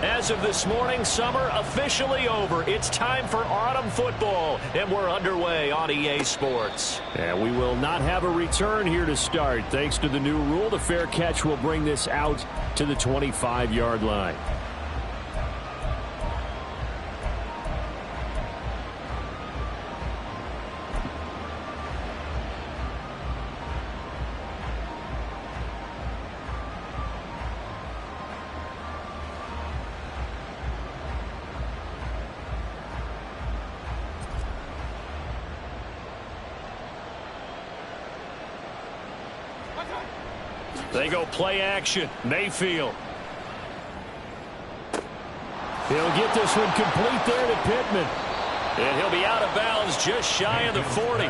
As of this morning, summer officially over. It's time for autumn football, and we're underway on EA Sports. And we will not have a return here to start. Thanks to the new rule, the fair catch will bring this out to the 25-yard line. They go play action. Mayfield. He'll get this one complete there to Pittman. And he'll be out of bounds just shy of the 40.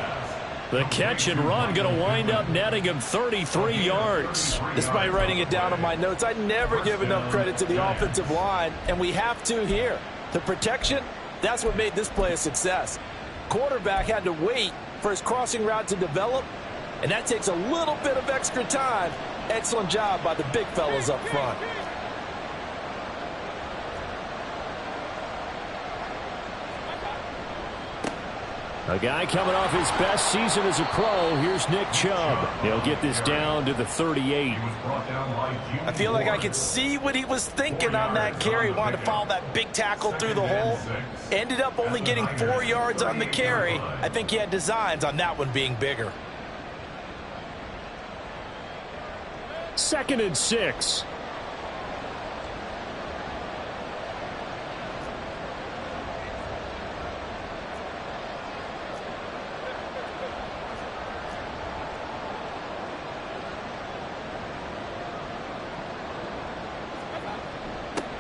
The catch and run going to wind up netting him 33 yards. Despite writing it down on my notes, I never give enough credit to the offensive line, and we have to here. The protection, that's what made this play a success. Quarterback had to wait for his crossing route to develop, and that takes a little bit of extra time. Excellent job by the big fellas up front. A guy coming off his best season as a pro. Here's Nick Chubb. He'll get this down to the 38. I feel like I could see what he was thinking on that carry. Wanted to follow that big tackle through the hole. Ended up only getting 4 yards on the carry. I think he had designs on that one being bigger. 2nd and 6.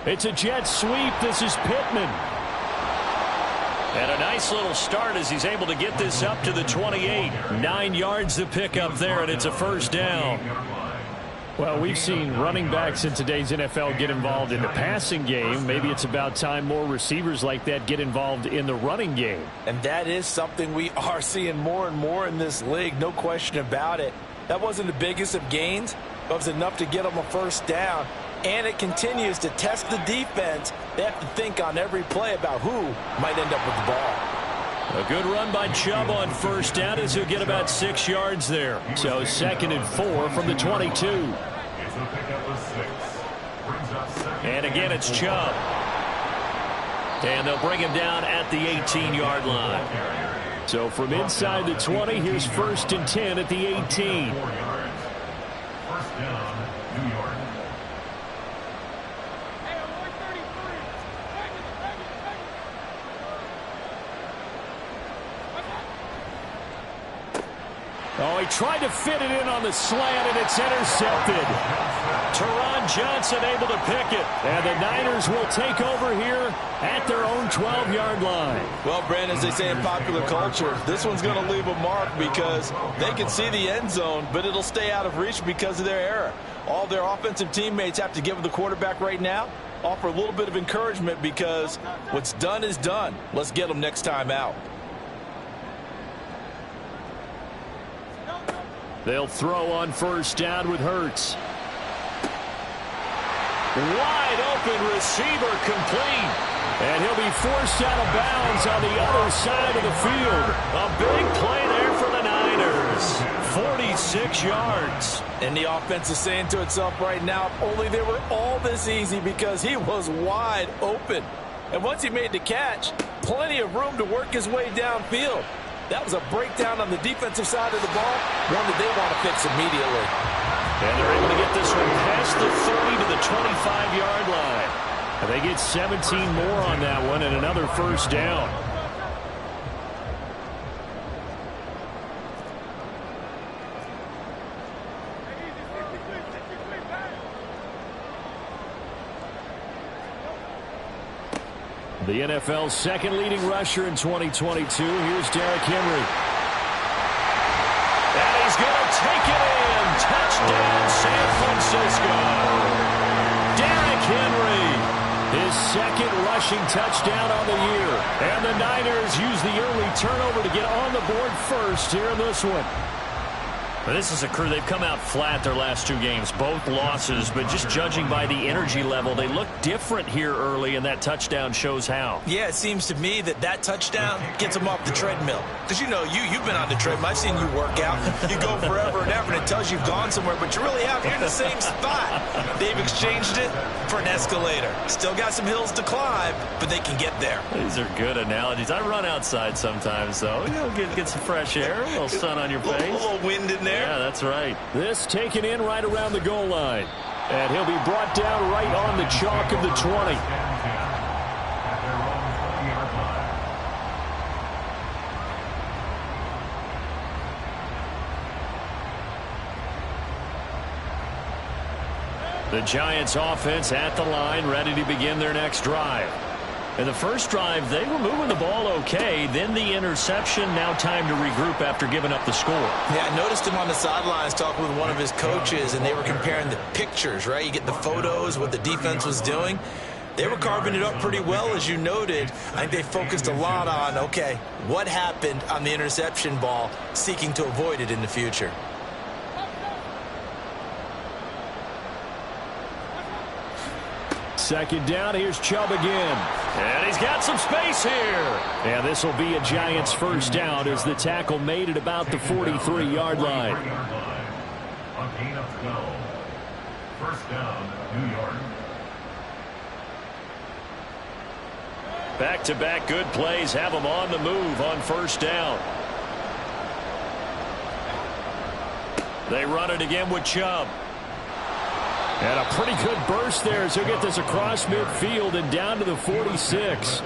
It's a jet sweep. This is Pittman. And a nice little start as he's able to get this up to the 28. 9 yards to pick up there, and it's a first down. Well, we've seen running backs in today's NFL get involved in the passing game. Maybe it's about time more receivers like that get involved in the running game. And that is something we are seeing more and more in this league, no question about it. That wasn't the biggest of gains, but it was enough to get them a first down. And it continues to test the defense. They have to think on every play about who might end up with the ball. A good run by Chubb on first down as he'll get about 6 yards there. So 2nd and 4 from the 22. And again, it's Chubb. And they'll bring him down at the 18-yard line. So from inside the 20, here's 1st and 10 at the 18. First down, New York. Oh, he tried to fit it in on the slant, and it's intercepted. Teron Johnson able to pick it. And the Niners will take over here at their own 12-yard line. Well, Brandon, as they say in popular culture, this one's going to leave a mark because they can see the end zone, but it'll stay out of reach because of their error. All their offensive teammates have to give the quarterback right now, offer a little bit of encouragement because what's done is done. Let's get them next time out. They'll throw on first down with Hurts. Wide open receiver complete. And he'll be forced out of bounds on the other side of the field. A big play there for the Niners. 46 yards. And the offense is saying to itself right now, if only they were all this easy because he was wide open. And once he made the catch, plenty of room to work his way downfield. That was a breakdown on the defensive side of the ball, one that they want to fix immediately. And they're able to get this one past the 30 to the 25-yard line. And they get 17 more on that one and another first down. The NFL's second leading rusher in 2022. Here's Derrick Henry. And he's going to take it in. Touchdown, San Francisco. Derrick Henry. His second rushing touchdown on the year. And the Niners use the early turnover to get on the board first here in this one. This is a crew, they've come out flat their last 2 games, both losses, but just judging by the energy level, they look different here early, and that touchdown shows how. Yeah, it seems to me that touchdown gets them off the treadmill. Because you know, you've been on the treadmill. I've seen you work out. You go forever and ever, and it tells you've gone somewhere, but you really haven't. You're in the same spot. They've exchanged it for an escalator. Still got some hills to climb, but they can get there. These are good analogies. I run outside sometimes, though. You know, get some fresh air, a little sun on your face. A little wind in there. Yeah, that's right. This taken in right around the goal line. And he'll be brought down right on the chalk of the 20. The Giants offense at the line, ready to begin their next drive. In the first drive, they were moving the ball okay. Then the interception. Now time to regroup after giving up the score. Yeah, I noticed him on the sidelines talking with one of his coaches, and they were comparing the pictures, right? You get the photos, what the defense was doing. They were carving it up pretty well, as you noted. I think they focused a lot on, okay, what happened on the interception ball, seeking to avoid it in the future. Second down, here's Chubb again. And he's got some space here. And this will be a Giants first down as the tackle made at about the 43-yard line. On gain of 12. First down, New York. Back-to-back good plays have them on the move on first down. They run it again with Chubb. And a pretty good burst there as he'll get this across midfield and down to the 46.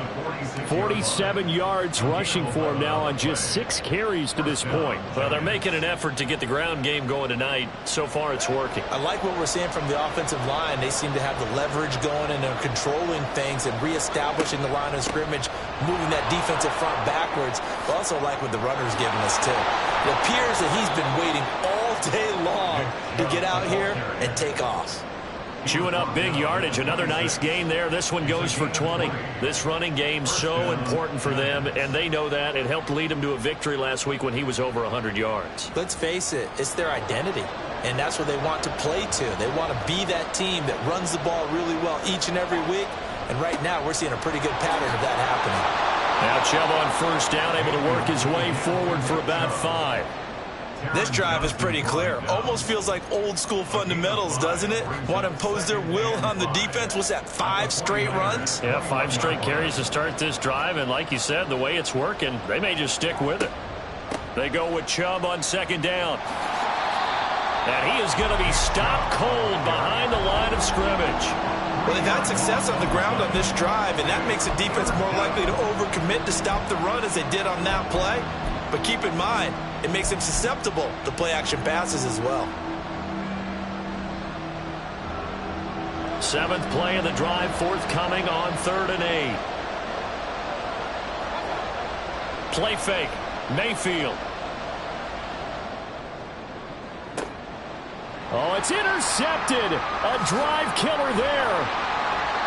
47 yards rushing for him now on just 6 carries to this point. Well, they're making an effort to get the ground game going tonight. So far, it's working. I like what we're seeing from the offensive line. They seem to have the leverage going, and they're controlling things and reestablishing the line of scrimmage, moving that defensive front backwards. I also like what the runner's giving us, too. It appears that he's been waiting all day long to get out here and take off. Chewing up big yardage. Another nice gain there. This one goes for 20. This running game so important for them, and they know that. It helped lead them to a victory last week when he was over 100 yards. Let's face it, it's their identity, and that's what they want to play to. They want to be that team that runs the ball really well each and every week, and right now we're seeing a pretty good pattern of that happening. Now Chubb on first down, able to work his way forward for about 5. This drive is pretty clear. Almost feels like old school fundamentals, doesn't it? Want to impose their will on the defense. What's that, 5 straight runs? Yeah, 5 straight carries to start this drive, and like you said, the way it's working, they may just stick with it. They go with Chubb on second down. And he is going to be stopped cold behind the line of scrimmage. Well, they've had success on the ground on this drive, and that makes the defense more likely to overcommit to stop the run as they did on that play. But keep in mind, it makes them susceptible to play-action passes as well. 7th play of the drive, forthcoming on 3rd and 8. Play fake. Mayfield. Oh, it's intercepted. A drive killer there.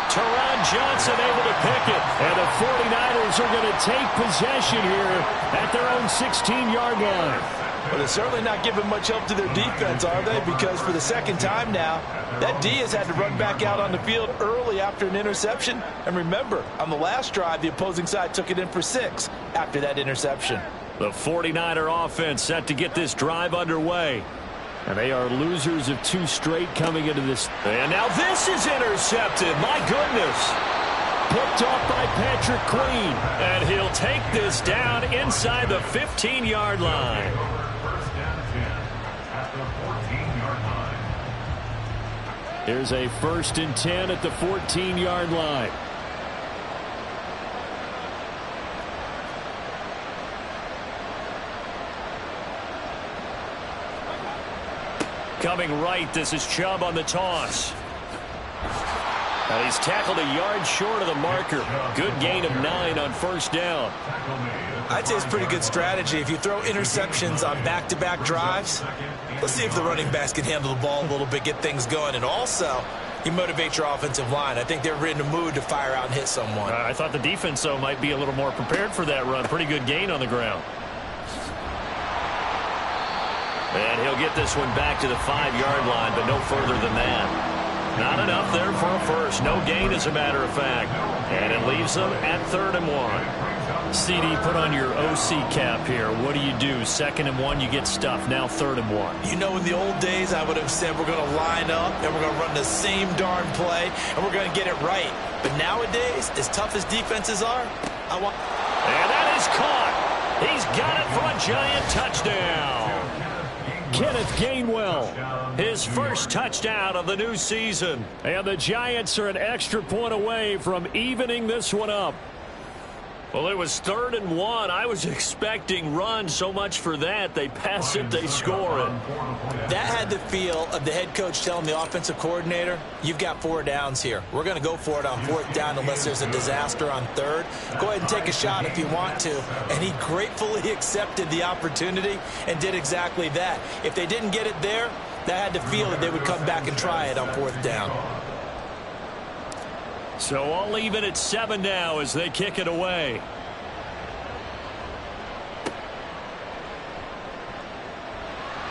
Teron Johnson able to pick it. And the 49ers are going to take possession here at their own 16-yard line. Well, they're certainly not giving much help to their defense, are they? Because for the second time now, that D has had to run back out on the field early after an interception. And remember, on the last drive, the opposing side took it in for 6 after that interception. The 49er offense set to get this drive underway. And they are losers of 2 straight coming into this. And now this is intercepted. My goodness. Picked off by Patrick Queen. And he'll take this down inside the 15-yard line. First down 10 at the 14-yard line. Here's a 1st and 10 at the 14-yard line. Coming right, this is Chubb on the toss. And he's tackled a yard short of the marker. Good gain of 9 on first down. I'd say it's pretty good strategy. If you throw interceptions on back-to-back drives, let's see if the running backs can handle the ball a little bit, get things going. And also, you motivate your offensive line. I think they're in the mood to fire out and hit someone. I thought the defense, though, might be a little more prepared for that run. Pretty good gain on the ground. And he'll get this one back to the 5-yard line, but no further than that. Not enough there for a first. No gain, as a matter of fact. And it leaves them at 3rd and 1. CD, put on your OC cap here. What do? 2nd and 1, you get stuffed. Now 3rd and 1. You know, in the old days, I would have said we're going to line up and we're going to run the same darn play and we're going to get it right. But nowadays, as tough as defenses are, And that is caught. He's got it for a Giant touchdown. Kenneth Gainwell. His first touchdown of the new season. And the Giants are an extra point away from evening this one up. Well, it was 3rd and 1. I was expecting run. So much for that. They pass it, they score it. That had the feel of the head coach telling the offensive coordinator, you've got 4 downs here. We're going to go for it on 4th down unless there's a disaster on 3rd. Go ahead and take a shot if you want to. And he gratefully accepted the opportunity and did exactly that. If they didn't get it there, that had the feel that they would come back and try it on 4th down. So I'll leave it at 7 now as they kick it away.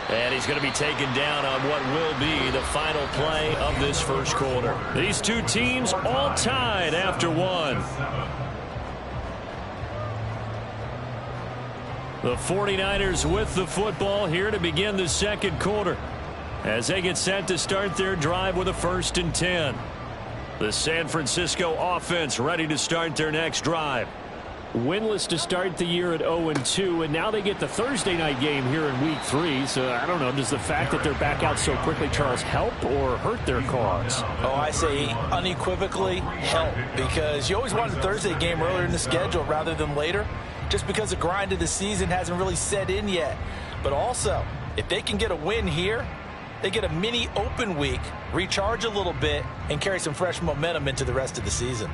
And he's going to be taken down on what will be the final play of this first quarter. These two teams all tied after 1. The 49ers with the football here to begin the second quarter as they get set to start their drive with a 1st and 10. The San Francisco offense ready to start their next drive. Winless to start the year at 0-2, and now they get the Thursday night game here in Week 3. So I don't know, does the fact that they're back out so quickly, Charles, help or hurt their cause? Oh, I say unequivocally help, because you always want a Thursday game earlier in the schedule rather than later, just because the grind of the season hasn't really set in yet. But also, if they can get a win here, they get a mini open week, recharge a little bit, and carry some fresh momentum into the rest of the season.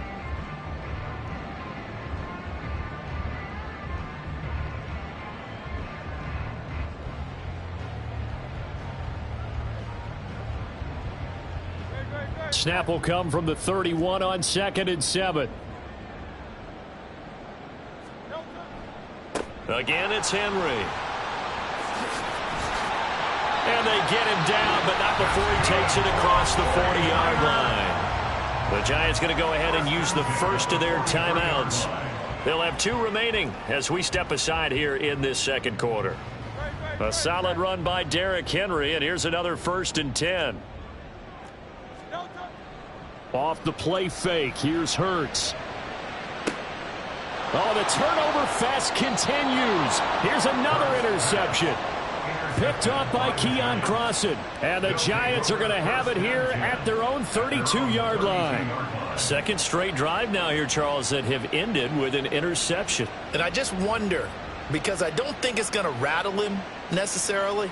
Snap will come from the 31 on 2nd and 7. Again, it's Henry. And they get him down, but not before he takes it across the 40-yard line. The Giants going to go ahead and use the first of their timeouts. They'll have 2 remaining as we step aside here in this second quarter. A solid run by Derrick Henry, and here's another 1st and 10. Off the play fake, here's Hurts. Oh, the turnover fest continues. Here's another interception. Picked off by Keon Crossan. And the Giants are going to have it here at their own 32-yard line. Second straight drive now here, Charles, that have ended with an interception. And I just wonder, because I don't think it's going to rattle him necessarily,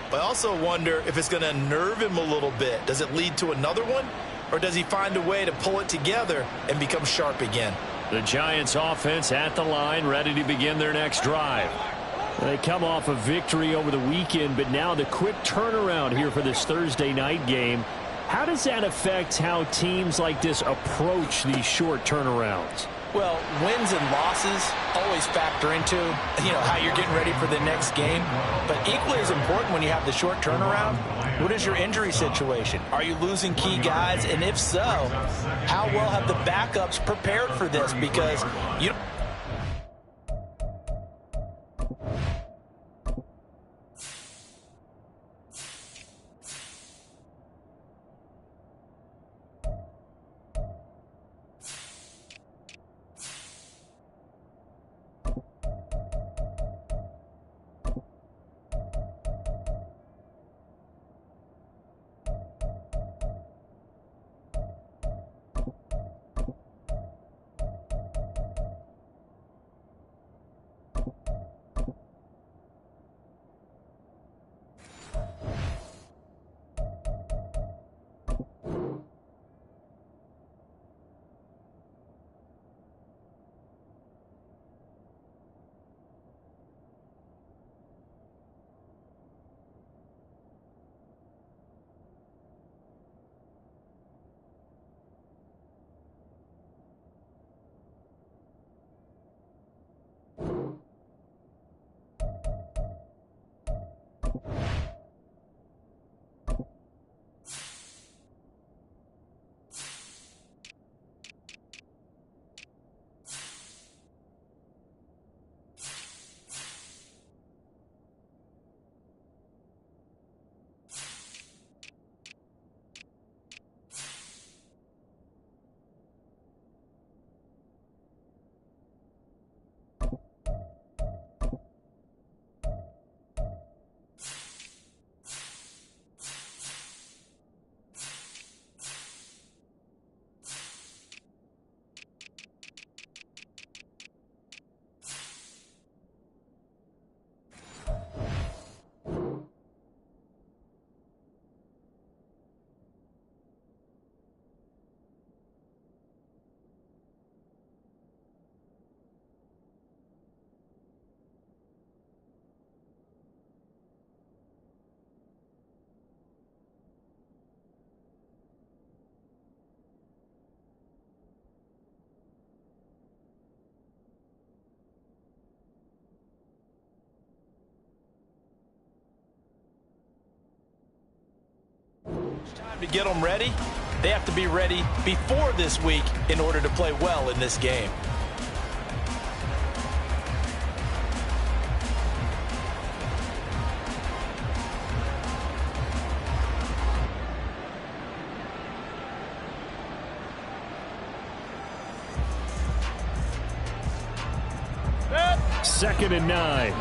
but I also wonder if it's going to nerve him a little bit. Does it lead to another one? Or does he find a way to pull it together and become sharp again? The Giants offense at the line, ready to begin their next drive. They come off a victory over the weekend, but now the quick turnaround here for this Thursday night game. How does that affect how teams like this approach these short turnarounds? Well, wins and losses always factor into, how you're getting ready for the next game. But equally as important when you have the short turnaround, what is your injury situation? Are you losing key guys? And if so, how well have the backups prepared for this? Because you time to get them ready, they have to be ready before this week in order to play well in this game. Second and 9.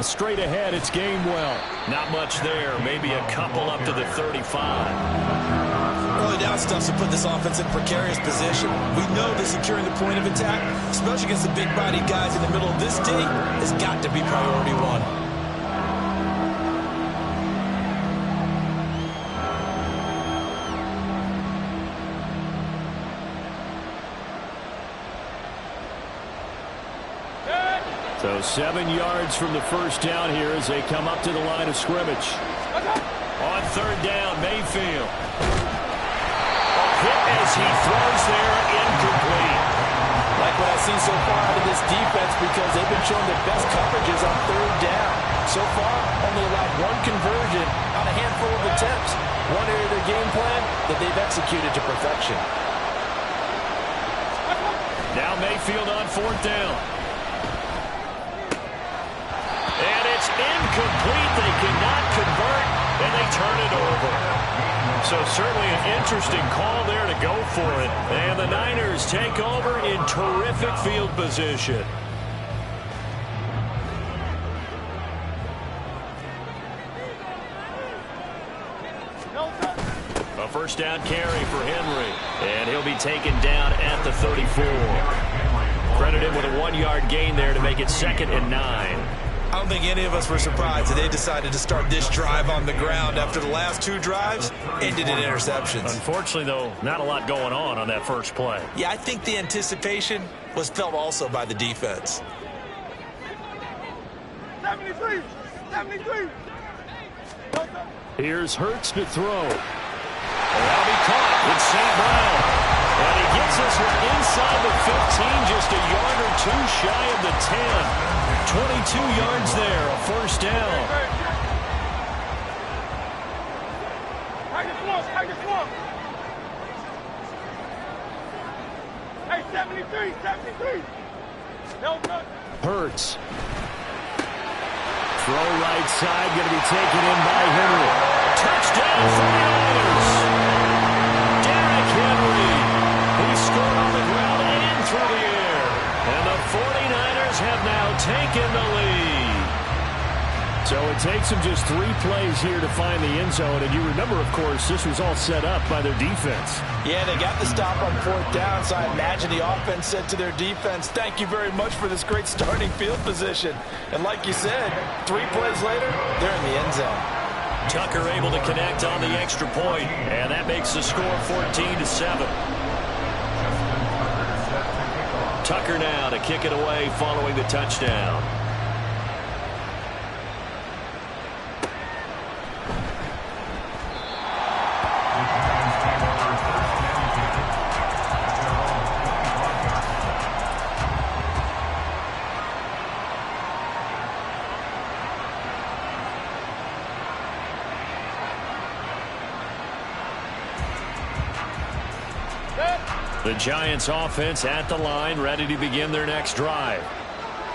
Straight ahead, it's Gainwell. Not much there. Maybe a couple up to the 35. Early down stuff to put this offense in precarious position. We know that securing the point of attack, especially against the big-bodied guys in the middle of this D, has got to be priority one. So 7 yards from the first down here as they come up to the line of scrimmage. On third down, Mayfield. A hit as he throws there, incomplete. Like what I've seen so far out of this defense, because they've been showing their best coverages on third down. So far, only allowed one conversion on a handful of attempts. One area of their game plan that they've executed to perfection. Now Mayfield on fourth down. And it's incomplete. They cannot convert, and they turn it over. So certainly an interesting call there to go for it. And the Niners take over in terrific field position. A first down carry for Henry. And he'll be taken down at the 34. Credit him with a 1-yard gain there to make it 2nd and 9. I don't think any of us were surprised that they decided to start this drive on the ground after the last 2 drives ended in interceptions. Unfortunately, though, not a lot going on that first play. Yeah, I think the anticipation was felt also by the defense. 73! 73! Here's Hurts to throw. That'll be caught with St. Brown. And he gets us inside the 15, just a yard or 2 shy of the 10. 22 yards there, a first down. Hey, 73, 73. No good. Hurts. Throw right side, going to be taken in by Henry. Touchdown for the Niners. Derrick Henry. He scored on the ground and through the air. And the 49ers have now taken the lead. So it takes them just 3 plays here to find the end zone. And you remember, of course, this was all set up by their defense. Yeah, they got the stop on fourth down, so I imagine the offense said to their defense, thank you very much for this great starting field position. And like you said, 3 plays later, they're in the end zone. Tucker able to connect on the extra point, and that makes the score 14-7. Tucker now to kick it away following the touchdown. The Giants offense at the line, ready to begin their next drive.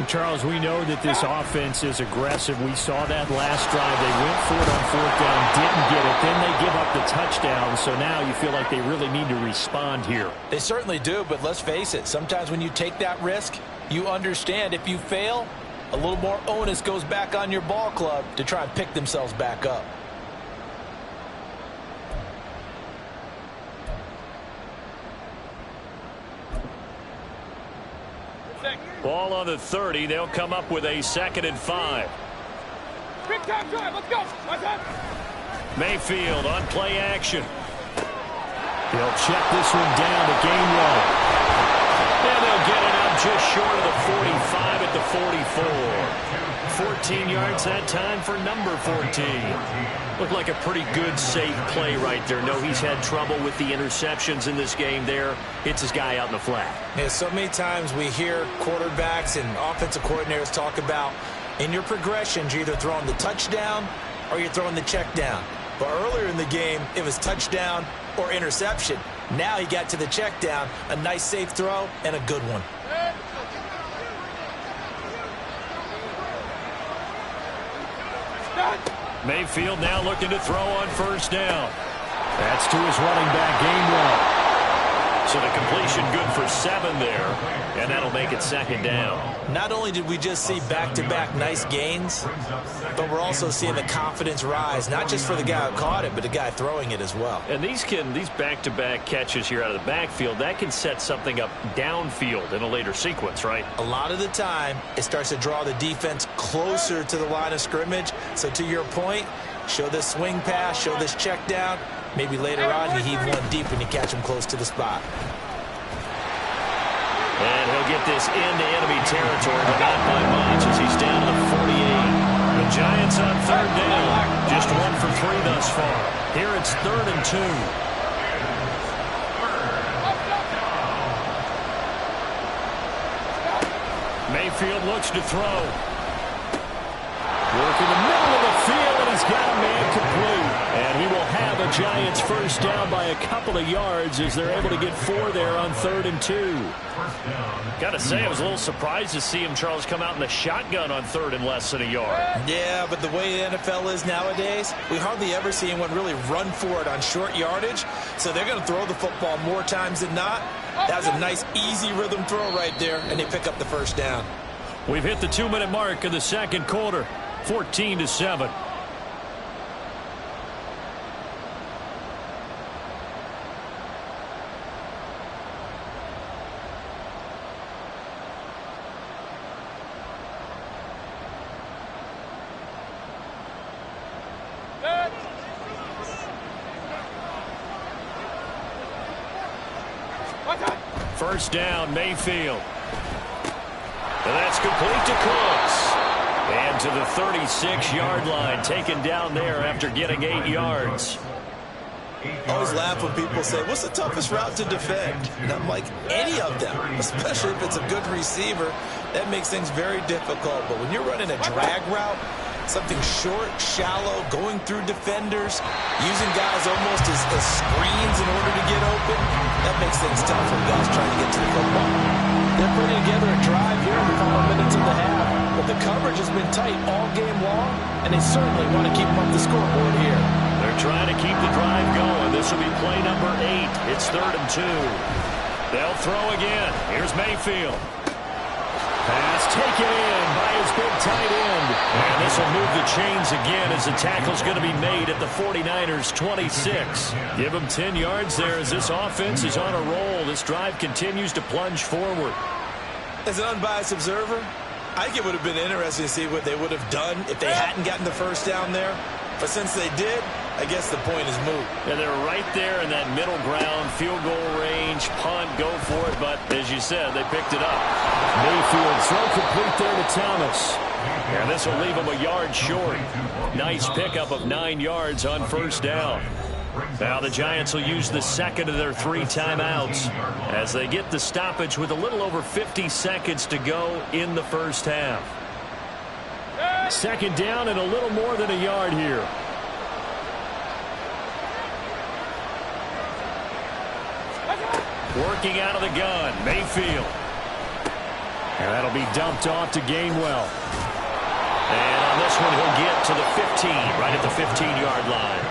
Charles, we know that this offense is aggressive. We saw that last drive. They went for it on fourth down, didn't get it. Then they give up the touchdown. So now you feel like they really need to respond here. They certainly do, but let's face it. Sometimes when you take that risk, you understand if you fail, a little more onus goes back on your ball club to try and pick themselves back up. Ball on the 30. They'll come up with a 2nd and 5. Big time drive. Let's go. My time. Mayfield on play action. They'll check this one down to Gainwell. And they'll get it out just short of the 45 at the 44. 14 yards that time for number 14. Looked like a pretty good, safe play right there. No, he's had trouble with the interceptions in this game there. Hits his guy out in the flat. Yeah, so many times we hear quarterbacks and offensive coordinators talk about in your progressions, you're either throwing the touchdown or you're throwing the check down. But earlier in the game, it was touchdown or interception. Now he got to the check down, a nice safe throw, and a good one. Mayfield now looking to throw on first down. That's to his running back, Gainwell. So the completion good for 7 there, and that'll make it second down. Not only did we just see back-to-back nice gains, but we're also seeing the confidence rise, not just for the guy who caught it, but the guy throwing it as well. And these back-to-back catches here out of the backfield, that can set something up downfield in a later sequence, right? A lot of the time, it starts to draw the defense closer to the line of scrimmage. So to your point, show this swing pass, show this check down. Maybe later on you heave one deep when you catch him close to the spot. And he'll get this into enemy territory, but not by much as he's down to the 48. The Giants on third down. Just 1 for 3 thus far. Here it's 3rd and 2. Mayfield looks to throw. Work in the middle of the field, and he's got a man complete. And he will have a Giants first down by a couple of yards as they're able to get 4 there on 3rd and 2. Got to say, I was a little surprised to see him, Charles, come out in the shotgun on 3rd and less than a yard. Yeah, but the way the NFL is nowadays, we hardly ever see anyone really run for it on short yardage. So they're going to throw the football more times than not. That was a nice, easy rhythm throw right there, and they pick up the first down. We've hit the 2-minute mark of the second quarter. 14-7. First down, Mayfield. And that's complete to Cooks. And to the 36-yard line, taken down there after getting 8 yards. I always laugh when people say, what's the toughest route to defend? And I'm like, any of them, especially if it's a good receiver. That makes things very difficult. But when you're running a drag route, something short, shallow, going through defenders, using guys almost as screens in order to get open, that makes things tough for guys trying to get to the football. They're putting together a drive here in the final minutes of the half. But the coverage has been tight all game long, and they certainly want to keep them up the scoreboard here. They're trying to keep the drive going. This will be play number 8. It's 3rd and 2. They'll throw again. Here's Mayfield. Pass taken in by his big tight end. And this will move the chains again as the tackle's going to be made at the 49ers' 26. Give them 10 yards there as this offense is on a roll. This drive continues to plunge forward. As an unbiased observer, I think it would have been interesting to see what they would have done if they hadn't gotten the first down there. But since they did, I guess the point is moot. And they're right there in that middle ground, field goal range, punt, go for it. But as you said, they picked it up. Mayfield throw complete there to Thomas. And this will leave him a yard short. Nice pickup of 9 yards on first down. Now the Giants will use the second of their 3 timeouts as they get the stoppage with a little over 50 seconds to go in the first half. Second down and a little more than a yard here. Working out of the gun, Mayfield. And that'll be dumped off to Gainwell. And on this one, he'll get to the 15, right at the 15-yard line.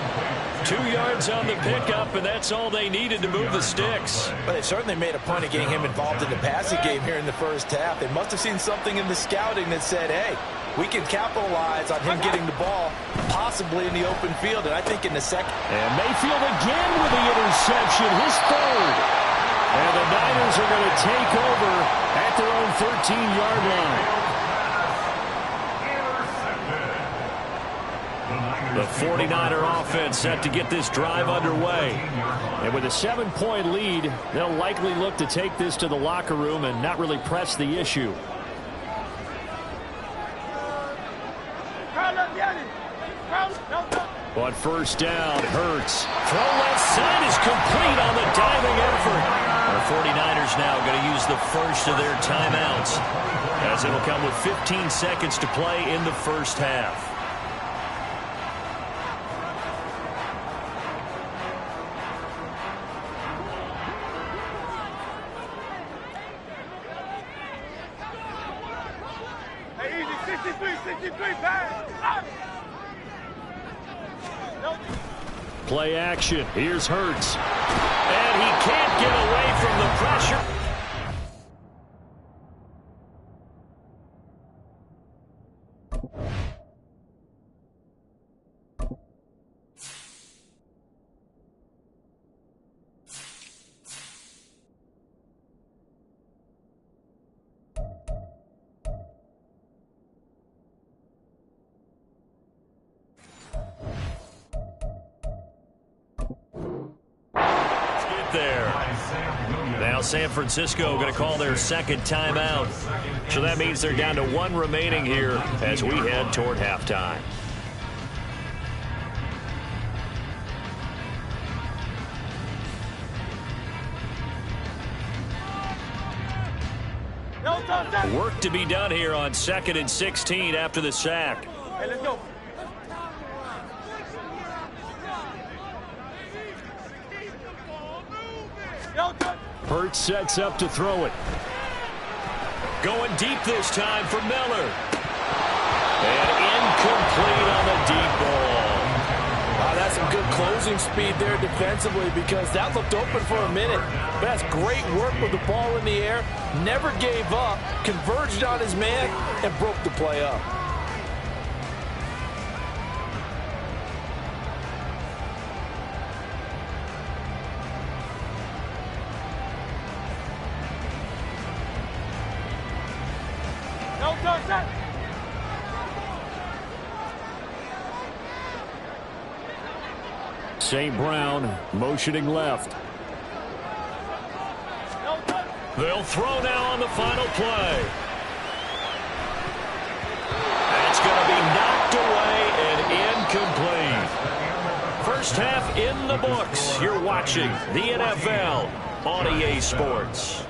2 yards on the pickup, and that's all they needed to move the sticks. But they certainly made a point of getting him involved in the passing game here in the first half. They must have seen something in the scouting that said, hey, we can capitalize on him getting the ball, possibly in the open field. And I think in the second. And Mayfield again with the interception, his 3rd. And the Niners are going to take over at their own 13-yard line. The 49er offense set to get this drive underway. And with a 7-point lead, they'll likely look to take this to the locker room and not really press the issue. On first down, Hurts. Throw left side is complete on the diving effort. Our 49ers now going to use the first of their timeouts, as it'll come with 15 seconds to play in the first half. Hey, easy, 63, pass. Play action. Here's Hurts. And he can't get away from the pressure. There. Now San Francisco going to call their second timeout. So that means they're down to one remaining here as we head toward halftime. Work to be done here on 2nd and 16 after the sack. Hey, let's go. Hurts sets up to throw it. Going deep this time for Miller. And incomplete on the deep ball. That's some good closing speed there defensively, because that looked open for a minute. But that's great work with the ball in the air. Never gave up, converged on his man, and broke the play up. St. Brown motioning left. They'll throw now on the final play. That's going to be knocked away and incomplete. First half in the books. You're watching the NFL on EA Sports.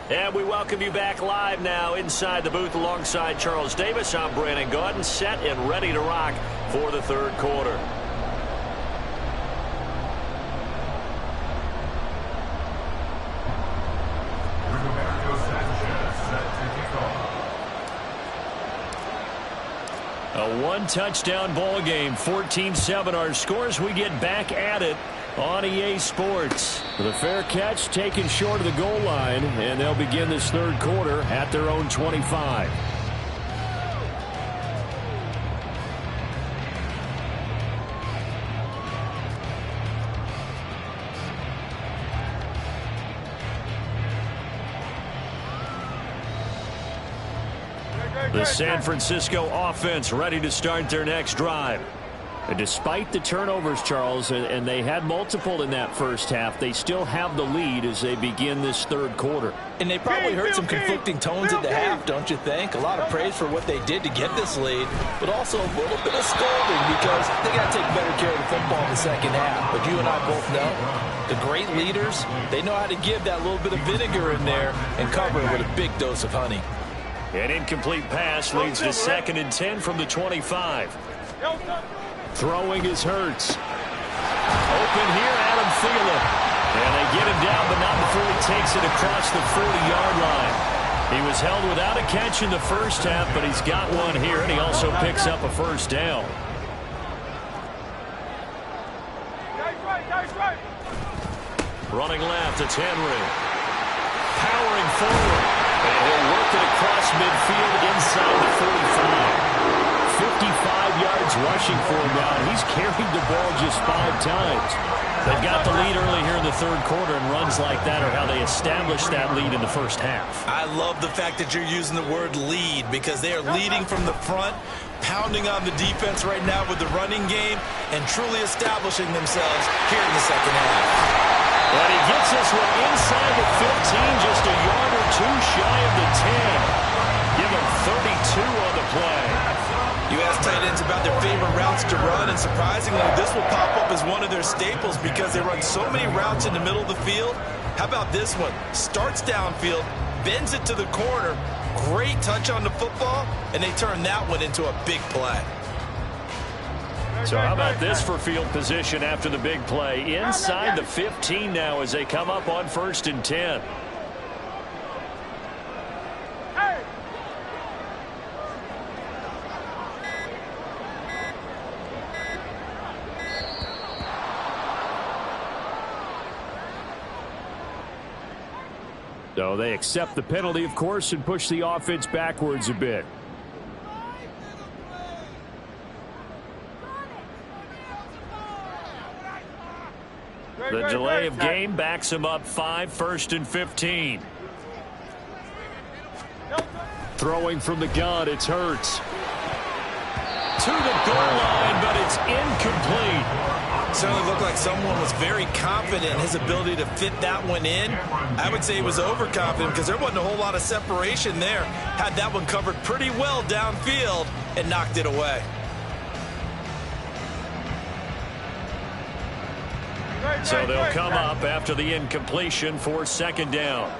And we welcome you back live now inside the booth alongside Charles Davis. I'm Brandon Gaudin, set and ready to rock for the third quarter. A one-touchdown ball game, 14-7 our scores. We get back at it on EA Sports. The fair catch taken short of the goal line, and they'll begin this third quarter at their own 25. The San Francisco offense ready to start their next drive. And despite the turnovers, Charles, and they had multiple in that first half, they still have the lead as they begin this third quarter. And they probably heard some conflicting tones at the half, don't you think? A lot of praise for what they did to get this lead, but also a little bit of scolding because they got to take better care of the football in the second half. But you and I both know the great leaders, they know how to give that little bit of vinegar in there and cover it with a big dose of honey. An incomplete pass leads to 2nd and 10 from the 25. Throwing is Hurts. Open here, Adam Thielen. And they get him down, but not before he takes it across the 40-yard line. He was held without a catch in the first half, but he's got one here, and he also picks up a first down. Running left, it's Henry. Powering forward. And he'll work it across midfield inside the 45. 55 yards rushing for him now. He's carried the ball just 5 times. They've got the lead early here in the third quarter, and runs like that are how they established that lead in the first half. I love the fact that you're using the word lead, because they are leading from the front, pounding on the defense right now with the running game, and truly establishing themselves here in the second half. But he gets this one inside the 15, just a yard or two shy of the 10. Give him 32 on the play. You ask tight ends about their favorite routes to run, and surprisingly, this will pop up as one of their staples because they run so many routes in the middle of the field. How about this one? Starts downfield, bends it to the corner, great touch on the football, and they turn that one into a big play. So how about this for field position after the big play? Inside the 15 now as they come up on 1st and 10. So they accept the penalty, of course, and push the offense backwards a bit. The delay of game backs him up 5, 1st and 15. Throwing from the gun, it's Hurts. To the goal line, but it's incomplete. Certainly looked like someone was very confident in his ability to fit that one in. I would say he was overconfident because there wasn't a whole lot of separation there. Had that one covered pretty well downfield and knocked it away. So they'll come up after the incompletion for 2nd down.